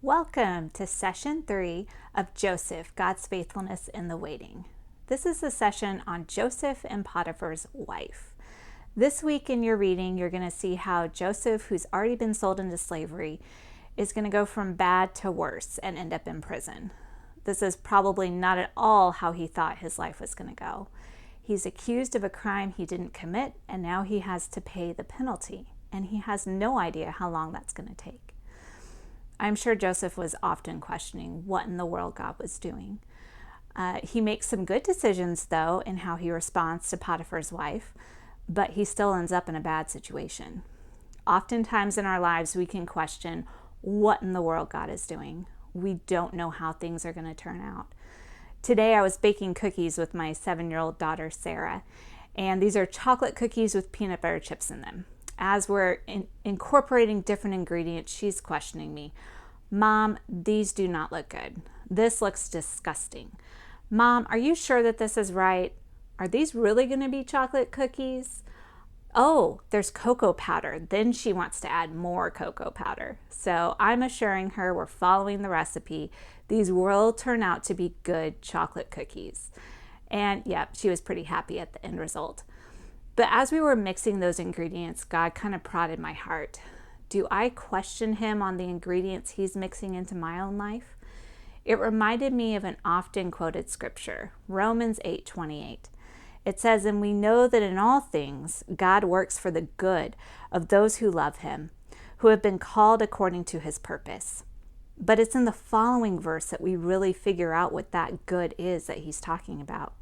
Welcome to session 3 of Joseph, God's Faithfulness in the Waiting. This is a session on Joseph and Potiphar's wife. This week in your reading, you're going to see how Joseph, who's already been sold into slavery, is going to go from bad to worse and end up in prison. This is probably not at all how he thought his life was going to go. He's accused of a crime he didn't commit, and now he has to pay the penalty, and he has no idea how long that's going to take. I'm sure Joseph was often questioning what in the world God was doing. He makes some good decisions, though, in how he responds to Potiphar's wife, but he still ends up in a bad situation. Oftentimes in our lives, we can question what in the world God is doing. We don't know how things are going to turn out. Today, I was baking cookies with my 7-year-old daughter, Sarah, and these are chocolate cookies with peanut butter chips in them. As we're incorporating different ingredients, she's questioning me. Mom, these do not look good. This looks disgusting. Mom, are you sure that this is right? Are these really going to be chocolate cookies? Oh, there's cocoa powder. Then she wants to add more cocoa powder. So I'm assuring her we're following the recipe. These will turn out to be good chocolate cookies. And yeah, she was pretty happy at the end result. But as we were mixing those ingredients, God kind of prodded my heart. Do I question him on the ingredients he's mixing into my own life? It reminded me of an often quoted scripture, Romans 8:28. It says, "And we know that in all things God works for the good of those who love him, who have been called according to his purpose." But it's in the following verse that we really figure out what that good is that he's talking about.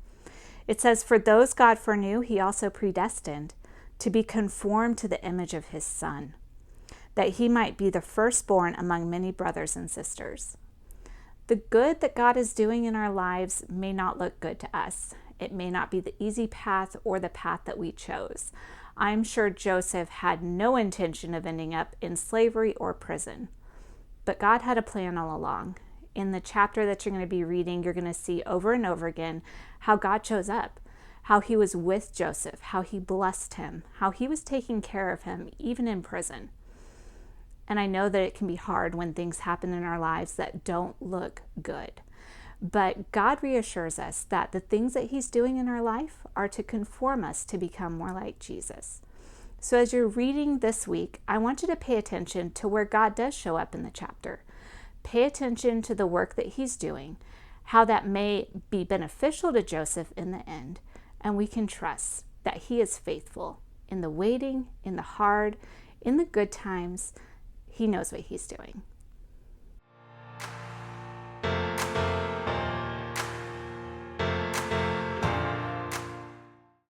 It says, "For those God foreknew, he also predestined to be conformed to the image of his Son, that he might be the firstborn among many brothers and sisters." The good that God is doing in our lives may not look good to us. It may not be the easy path or the path that we chose. I'm sure Joseph had no intention of ending up in slavery or prison. But God had a plan all along. In the chapter that you're going to be reading, you're going to see over and over again how God shows up, how he was with Joseph, how he blessed him, how he was taking care of him, even in prison. And I know that it can be hard when things happen in our lives that don't look good. But God reassures us that the things that he's doing in our life are to conform us to become more like Jesus. So as you're reading this week, I want you to pay attention to where God does show up in the chapter. Pay attention to the work that he's doing, how that may be beneficial to Joseph in the end, and we can trust that he is faithful in the waiting, in the hard, in the good times. He knows what he's doing.